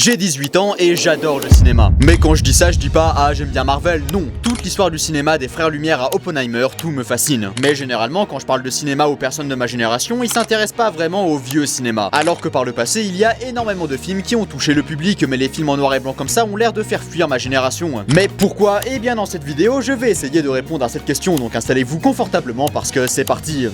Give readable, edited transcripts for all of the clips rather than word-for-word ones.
J'ai 18 ans et j'adore le cinéma. Mais quand je dis ça, je dis pas ah j'aime bien Marvel, non. Toute l'histoire du cinéma des frères Lumière à Oppenheimer, tout me fascine. Mais généralement, quand je parle de cinéma aux personnes de ma génération, ils s'intéressent pas vraiment au vieux cinéma. Alors que par le passé, il y a énormément de films qui ont touché le public, mais les films en noir et blanc comme ça ont l'air de faire fuir ma génération. Mais pourquoi? Eh bien dans cette vidéo, je vais essayer de répondre à cette question, donc installez-vous confortablement parce que c'est parti.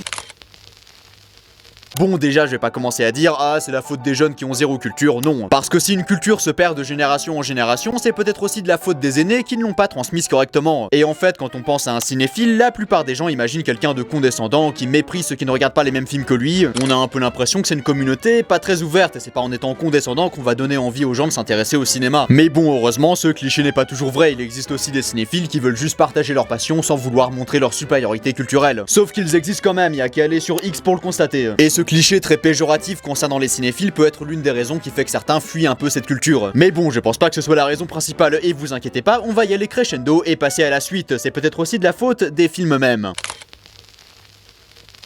Bon, déjà, je vais pas commencer à dire ah c'est la faute des jeunes qui ont zéro culture, non. Parce que si une culture se perd de génération en génération, c'est peut-être aussi de la faute des aînés qui ne l'ont pas transmise correctement. Et en fait, quand on pense à un cinéphile, la plupart des gens imaginent quelqu'un de condescendant qui méprise ceux qui ne regardent pas les mêmes films que lui. On a un peu l'impression que c'est une communauté pas très ouverte et c'est pas en étant condescendant qu'on va donner envie aux gens de s'intéresser au cinéma. Mais bon, heureusement, ce cliché n'est pas toujours vrai. Il existe aussi des cinéphiles qui veulent juste partager leur passion sans vouloir montrer leur supériorité culturelle. Sauf qu'ils existent quand même, il y a qu'à aller sur X pour le constater. Et ce cliché très péjoratif concernant les cinéphiles peut être l'une des raisons qui fait que certains fuient un peu cette culture. Mais bon, je pense pas que ce soit la raison principale et vous inquiétez pas, on va y aller crescendo et passer à la suite. C'est peut-être aussi de la faute des films mêmes.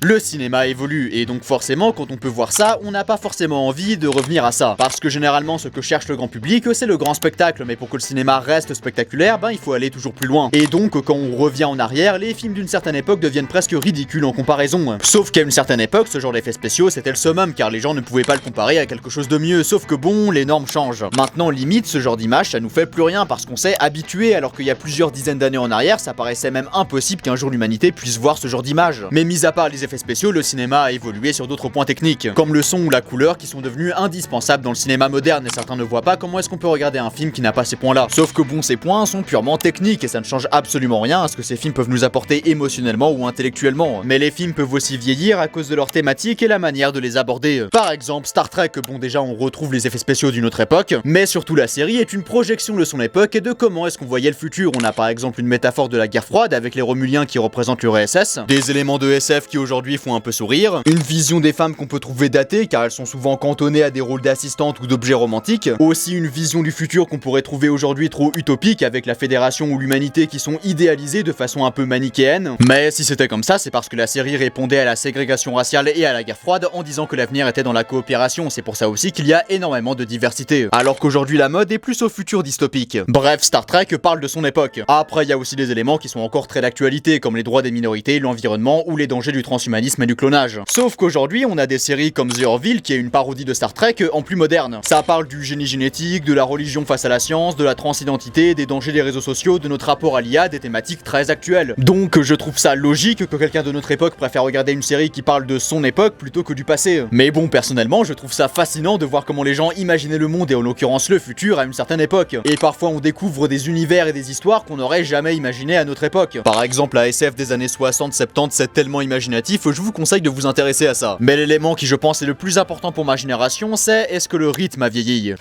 Le cinéma évolue et donc forcément quand on peut voir ça, on n'a pas forcément envie de revenir à ça. Parce que généralement ce que cherche le grand public c'est le grand spectacle, mais pour que le cinéma reste spectaculaire, il faut aller toujours plus loin. Et donc quand on revient en arrière, les films d'une certaine époque deviennent presque ridicules en comparaison. Sauf qu'à une certaine époque, ce genre d'effets spéciaux c'était le summum car les gens ne pouvaient pas le comparer à quelque chose de mieux. Sauf que bon, les normes changent. Maintenant limite ce genre d'image ça nous fait plus rien parce qu'on s'est habitué alors qu'il y a plusieurs dizaines d'années en arrière, ça paraissait même impossible qu'un jour l'humanité puisse voir ce genre d'image. Mais mis à part les effets spéciaux, le cinéma a évolué sur d'autres points techniques, comme le son ou la couleur qui sont devenus indispensables dans le cinéma moderne et certains ne voient pas comment est-ce qu'on peut regarder un film qui n'a pas ces points-là. Sauf que bon, ces points sont purement techniques et ça ne change absolument rien à ce que ces films peuvent nous apporter émotionnellement ou intellectuellement. Mais les films peuvent aussi vieillir à cause de leur thématique et la manière de les aborder. Par exemple, Star Trek, bon déjà on retrouve les effets spéciaux d'une autre époque, mais surtout la série est une projection de son époque et de comment est-ce qu'on voyait le futur. On a par exemple une métaphore de la guerre froide avec les Romuliens qui représentent l'URSS, des éléments de SF qui aujourd'hui font un peu sourire, une vision des femmes qu'on peut trouver datée car elles sont souvent cantonnées à des rôles d'assistantes ou d'objets romantiques, aussi une vision du futur qu'on pourrait trouver aujourd'hui trop utopique avec la fédération ou l'humanité qui sont idéalisées de façon un peu manichéenne. Mais si c'était comme ça, c'est parce que la série répondait à la ségrégation raciale et à la guerre froide en disant que l'avenir était dans la coopération, c'est pour ça aussi qu'il y a énormément de diversité. Alors qu'aujourd'hui la mode est plus au futur dystopique. Bref, Star Trek parle de son époque. Après il y a aussi des éléments qui sont encore très d'actualité comme les droits des minorités, l'environnement ou les dangers du transhumanisme et du clonage. Sauf qu'aujourd'hui, on a des séries comme The Orville qui est une parodie de Star Trek en plus moderne. Ça parle du génie génétique, de la religion face à la science, de la transidentité, des dangers des réseaux sociaux, de notre rapport à l'IA, des thématiques très actuelles. Donc je trouve ça logique que quelqu'un de notre époque préfère regarder une série qui parle de son époque plutôt que du passé. Mais bon, personnellement, je trouve ça fascinant de voir comment les gens imaginaient le monde et en l'occurrence le futur à une certaine époque. Et parfois on découvre des univers et des histoires qu'on n'aurait jamais imaginé à notre époque. Par exemple, la SF des années 60-70, c'est tellement imaginatif, je vous conseille de vous intéresser à ça. Mais l'élément qui je pense est le plus important pour ma génération, c'est est-ce que le rythme a vieilli ?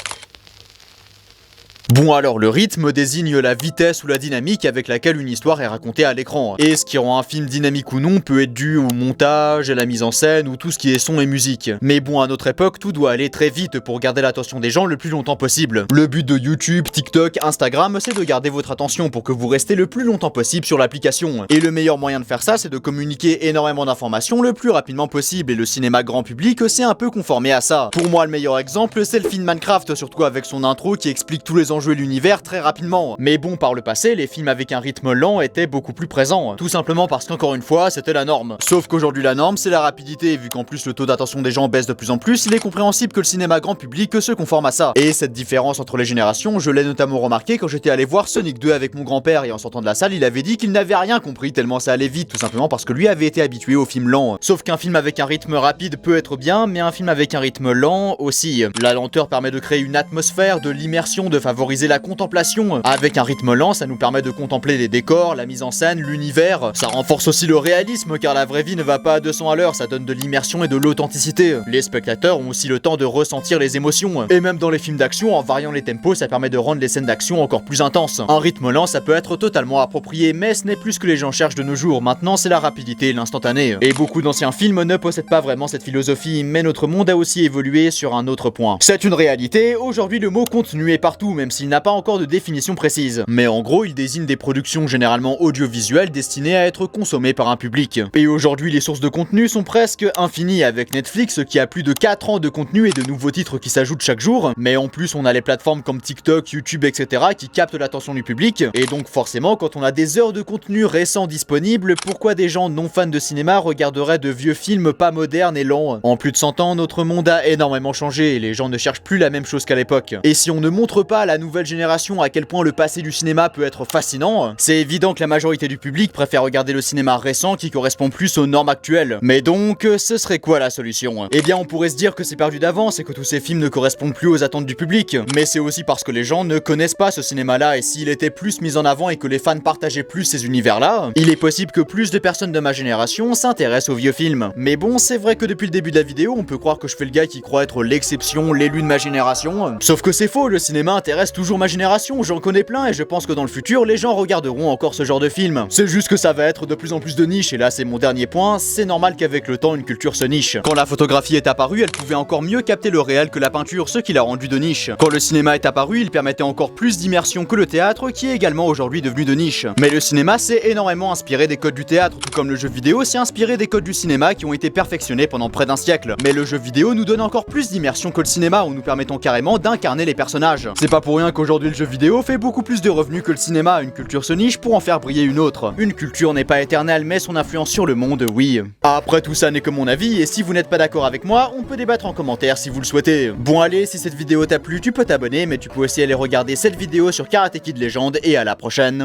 Bon alors le rythme désigne la vitesse ou la dynamique avec laquelle une histoire est racontée à l'écran. Et ce qui rend un film dynamique ou non peut être dû au montage, à la mise en scène ou tout ce qui est son et musique. Mais bon à notre époque tout doit aller très vite pour garder l'attention des gens le plus longtemps possible. Le but de YouTube, TikTok, Instagram c'est de garder votre attention pour que vous restez le plus longtemps possible sur l'application. Et le meilleur moyen de faire ça c'est de communiquer énormément d'informations le plus rapidement possible et le cinéma grand public c'est un peu conformé à ça. Pour moi le meilleur exemple c'est le film Minecraft, surtout avec son intro qui explique tous les enjeux et l'univers très rapidement. Mais bon, par le passé, les films avec un rythme lent étaient beaucoup plus présents, tout simplement parce qu'encore une fois, c'était la norme. Sauf qu'aujourd'hui la norme, c'est la rapidité, et vu qu'en plus le taux d'attention des gens baisse de plus en plus, il est compréhensible que le cinéma grand public se conforme à ça. Et cette différence entre les générations, je l'ai notamment remarqué quand j'étais allé voir Sonic 2 avec mon grand-père, et en sortant de la salle, il avait dit qu'il n'avait rien compris tellement ça allait vite, tout simplement parce que lui avait été habitué aux films lents. Sauf qu'un film avec un rythme rapide peut être bien, mais un film avec un rythme lent aussi. La lenteur permet de créer une atmosphère, de l'immersion, de favoriser la contemplation. Avec un rythme lent, ça nous permet de contempler les décors, la mise en scène, l'univers. Ça renforce aussi le réalisme car la vraie vie ne va pas à 200 à l'heure, ça donne de l'immersion et de l'authenticité. Les spectateurs ont aussi le temps de ressentir les émotions. Et même dans les films d'action, en variant les tempos, ça permet de rendre les scènes d'action encore plus intenses. Un rythme lent, ça peut être totalement approprié, mais ce n'est plus ce que les gens cherchent de nos jours. Maintenant, c'est la rapidité et l'instantané. Et beaucoup d'anciens films ne possèdent pas vraiment cette philosophie, mais notre monde a aussi évolué sur un autre point. C'est une réalité, aujourd'hui le mot contenu est partout, même s'il n'a pas encore de définition précise. Mais en gros, il désigne des productions généralement audiovisuelles destinées à être consommées par un public. Et aujourd'hui, les sources de contenu sont presque infinies avec Netflix qui a plus de 4 ans de contenu et de nouveaux titres qui s'ajoutent chaque jour. Mais en plus, on a les plateformes comme TikTok, YouTube, etc. qui captent l'attention du public. Et donc forcément, quand on a des heures de contenu récent disponibles, pourquoi des gens non fans de cinéma regarderaient de vieux films pas modernes et lents? En plus de 100 ans, notre monde a énormément changé et les gens ne cherchent plus la même chose qu'à l'époque. Et si on ne montre pas à la nouvelle génération à quel point le passé du cinéma peut être fascinant, c'est évident que la majorité du public préfère regarder le cinéma récent qui correspond plus aux normes actuelles. Mais donc, ce serait quoi la solution? Eh bien, on pourrait se dire que c'est perdu d'avance et que tous ces films ne correspondent plus aux attentes du public. Mais c'est aussi parce que les gens ne connaissent pas ce cinéma-là, et s'il était plus mis en avant et que les fans partageaient plus ces univers-là, il est possible que plus de personnes de ma génération s'intéressent aux vieux films. Mais bon, c'est vrai que depuis le début de la vidéo, on peut croire que je fais le gars qui croit être l'exception, l'élu de ma génération. Sauf que c'est faux, le cinéma intéresse toujours ma génération, j'en connais plein et je pense que dans le futur, les gens regarderont encore ce genre de film. C'est juste que ça va être de plus en plus de niche, et là c'est mon dernier point, c'est normal qu'avec le temps une culture se niche. Quand la photographie est apparue, elle pouvait encore mieux capter le réel que la peinture, ce qui l'a rendu de niche. Quand le cinéma est apparu, il permettait encore plus d'immersion que le théâtre, qui est également aujourd'hui devenu de niche. Mais le cinéma s'est énormément inspiré des codes du théâtre, tout comme le jeu vidéo s'est inspiré des codes du cinéma qui ont été perfectionnés pendant près d'un siècle. Mais le jeu vidéo nous donne encore plus d'immersion que le cinéma, en nous permettant carrément d'incarner les personnages. C'est pas pour rien qu'aujourd'hui le jeu vidéo fait beaucoup plus de revenus que le cinéma, une culture se niche pour en faire briller une autre. Une culture n'est pas éternelle, mais son influence sur le monde, oui. Après tout ça n'est que mon avis, et si vous n'êtes pas d'accord avec moi, on peut débattre en commentaire si vous le souhaitez. Bon allez, si cette vidéo t'a plu, tu peux t'abonner, mais tu peux aussi aller regarder cette vidéo sur Karate Kid Legend, et à la prochaine.